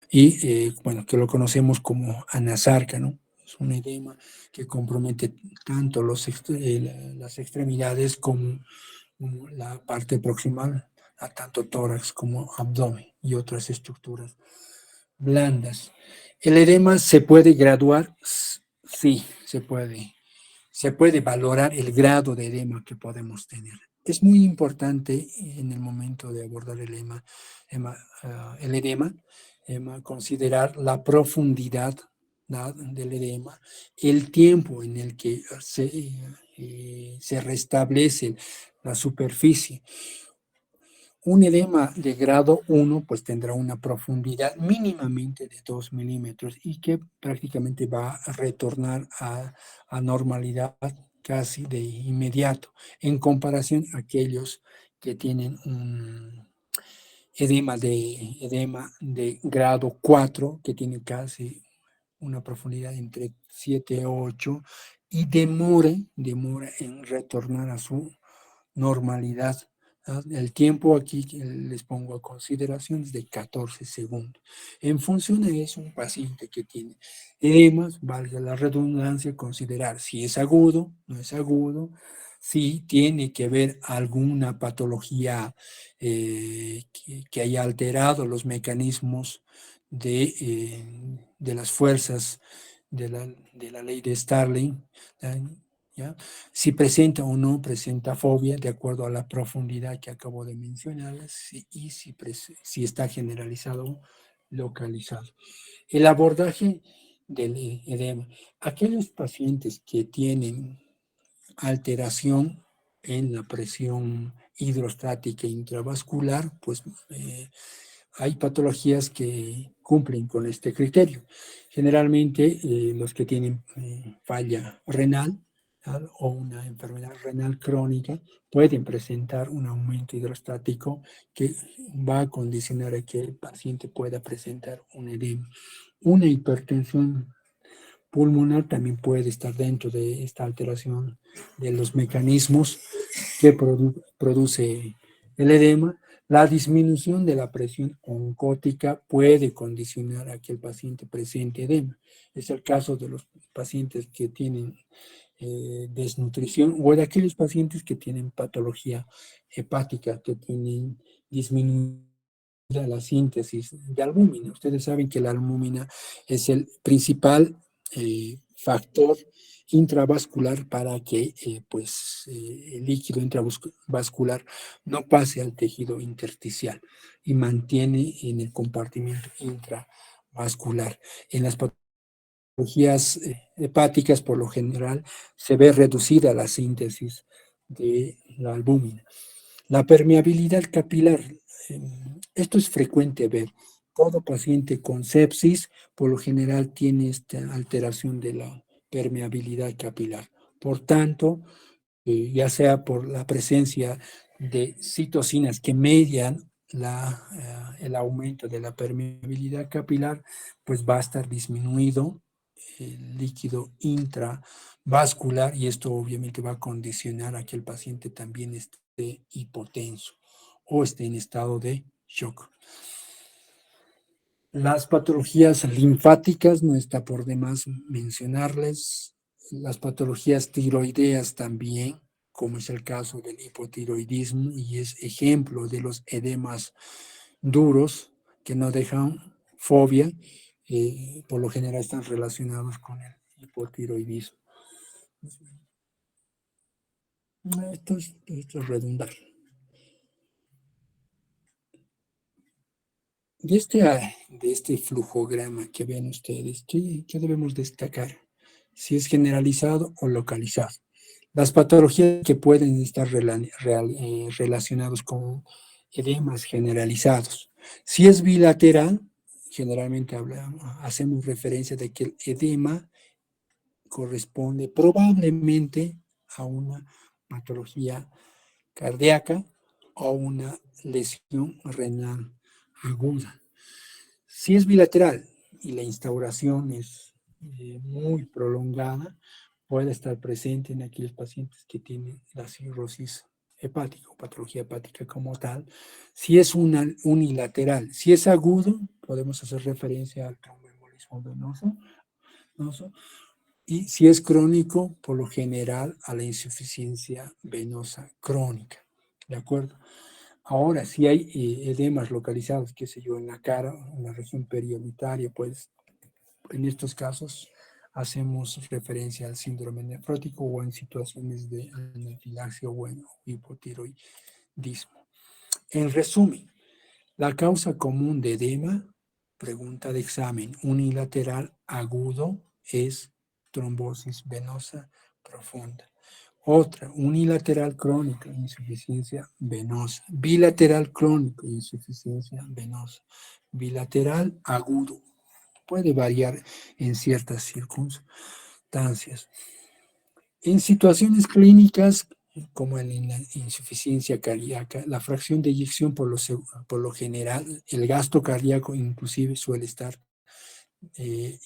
y, bueno, que lo conocemos como anasarca, ¿no? Es un edema que compromete tanto las extremidades como la parte proximal, a tanto tórax como abdomen y otras estructuras blandas. ¿El edema se puede graduar? Sí, se puede. Se puede valorar el grado de edema que podemos tener. Es muy importante en el momento de abordar el edema, considerar la profundidad del edema, el tiempo en el que se restablece la superficie. Un edema de grado 1 pues tendrá una profundidad mínimamente de 2 milímetros y que prácticamente va a retornar a normalidad casi de inmediato, en comparación a aquellos que tienen un edema de grado 4, que tiene casi una profundidad entre 7 o 8 y demora en retornar a su normalidad. El tiempo aquí les pongo a consideración es de 14 segundos. En función de eso, un paciente que tiene edemas, valga la redundancia, considerar si es agudo, no es agudo, si tiene que ver alguna patología que haya alterado los mecanismos de las fuerzas de la ley de Starling, ¿ya? Si presenta o no presenta fobia de acuerdo a la profundidad que acabo de mencionar y si está generalizado o localizado. El abordaje del edema. Aquellos pacientes que tienen alteración en la presión hidrostática intravascular, pues hay patologías que cumplen con este criterio. Generalmente los que tienen falla renal, ¿tal? O una enfermedad renal crónica pueden presentar un aumento hidrostático que va a condicionar a que el paciente pueda presentar un edema. Una hipertensión pulmonar también puede estar dentro de esta alteración de los mecanismos que produce el edema. La disminución de la presión oncótica puede condicionar a que el paciente presente edema. Es el caso de los pacientes que tienen desnutrición o de aquellos pacientes que tienen patología hepática, que tienen disminuida la síntesis de albúmina. Ustedes saben que la albúmina es el principal factor intravascular para que el líquido intravascular no pase al tejido intersticial y mantiene en el compartimiento intravascular. En las patologías hepáticas, por lo general, se ve reducida la síntesis de la albúmina. La permeabilidad capilar. Esto es frecuente ver. Todo paciente con sepsis, por lo general, tiene esta alteración de la permeabilidad capilar. Por tanto, ya sea por la presencia de citocinas que median el aumento de la permeabilidad capilar, pues va a estar disminuido el líquido intravascular y esto obviamente va a condicionar a que el paciente también esté hipotenso o esté en estado de shock. Las patologías linfáticas, no está por demás mencionarles. Las patologías tiroideas también, como es el caso del hipotiroidismo, y es ejemplo de los edemas duros que no dejan fobia, por lo general están relacionados con el hipotiroidismo. Esto es redundar. De este flujograma que ven ustedes, ¿qué debemos destacar? Si es generalizado o localizado. Las patologías que pueden estar relacionados con edemas generalizados. Si es bilateral, generalmente hacemos referencia de que el edema corresponde probablemente a una patología cardíaca o una lesión renal aguda. Si es bilateral y la instauración es muy prolongada, puede estar presente en aquellos pacientes que tienen la cirrosis hepática o patología hepática como tal. Si es unilateral, si es agudo, podemos hacer referencia al tromboembolismo venoso, y si es crónico, por lo general a la insuficiencia venosa crónica. ¿De acuerdo? Ahora, si hay edemas localizados, qué sé yo, en la cara, en la región periorbitaria, pues en estos casos hacemos referencia al síndrome nefrótico o en situaciones de anafilaxia o hipotiroidismo. En resumen, la causa común de edema, pregunta de examen unilateral agudo, es trombosis venosa profunda. Otra, unilateral crónica, insuficiencia venosa. Bilateral crónico, insuficiencia venosa. Bilateral agudo. Puede variar en ciertas circunstancias. En situaciones clínicas, como en la insuficiencia cardíaca, la fracción de eyección por lo general, el gasto cardíaco inclusive suele estar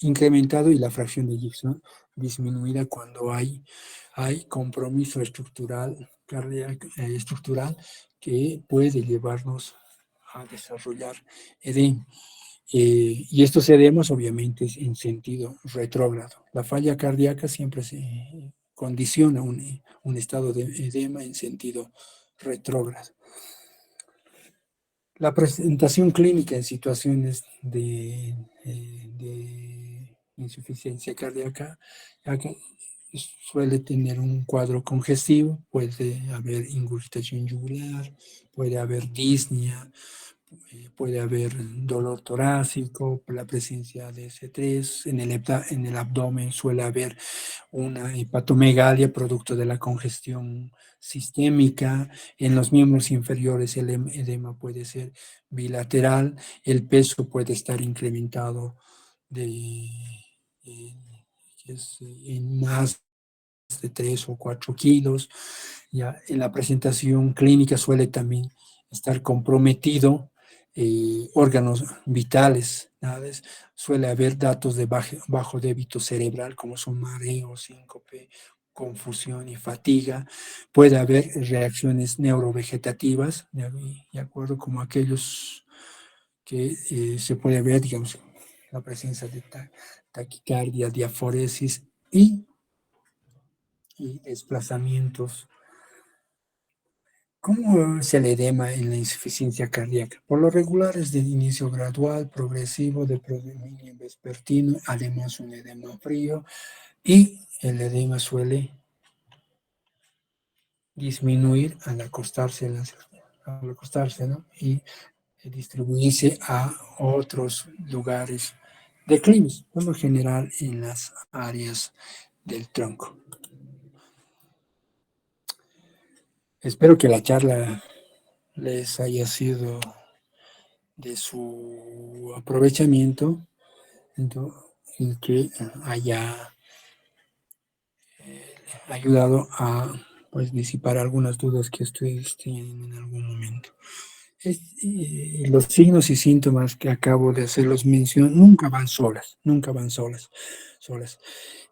incrementado y la fracción de eyección disminuida cuando hay compromiso estructural, cardíaco, estructural que puede llevarnos a desarrollar edema. Y estos edemas obviamente es en sentido retrógrado. La falla cardíaca siempre se condiciona un estado de edema en sentido retrógrado. La presentación clínica en situaciones de insuficiencia cardíaca suele tener un cuadro congestivo, puede haber ingurgitación yugular, puede haber disnea, puede haber dolor torácico, la presencia de C3, en el abdomen suele haber una hepatomegalia producto de la congestión sistémica, en los miembros inferiores el edema puede ser bilateral, el peso puede estar incrementado de, en más de 3 o 4 kilos. Ya en la presentación clínica suele también estar comprometido órganos vitales, ¿sabes? Suele haber datos de bajo débito cerebral, como son mareo, síncope, confusión y fatiga. Puede haber reacciones neurovegetativas, de acuerdo, como aquellos que se puede ver, digamos, la presencia de taquicardia, diaforesis y desplazamientos. ¿Cómo es el edema en la insuficiencia cardíaca? Por lo regular es de inicio gradual, progresivo, de predominio vespertino, además un edema frío, y el edema suele disminuir al acostarse, ¿no? Y distribuirse a otros lugares de climas, por lo general en las áreas del tronco. Espero que la charla les haya sido de su aprovechamiento y que haya ayudado a pues disipar algunas dudas que ustedes tienen en algún momento. Los signos y síntomas que acabo de hacerlos mención nunca van solas, nunca van solas.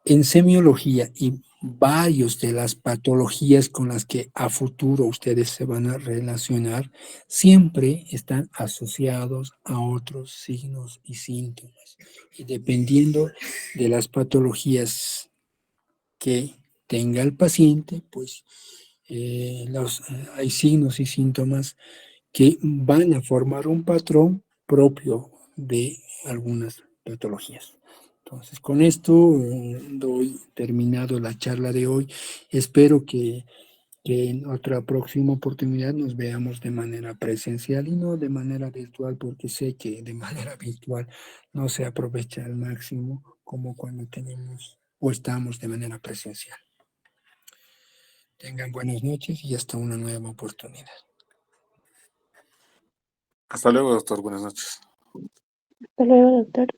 En semiología y varios de las patologías con las que a futuro ustedes se van a relacionar siempre están asociados a otros signos y síntomas. Y dependiendo de las patologías que tenga el paciente, pues hay signos y síntomas que van a formar un patrón propio de algunas patologías. Entonces, con esto doy terminado la charla de hoy. Espero que en otra próxima oportunidad nos veamos de manera presencial y no de manera virtual, porque sé que de manera virtual no se aprovecha al máximo como cuando tenemos o estamos de manera presencial. Tengan buenas noches y hasta una nueva oportunidad. Hasta luego, doctor. Buenas noches. Hasta luego, doctor.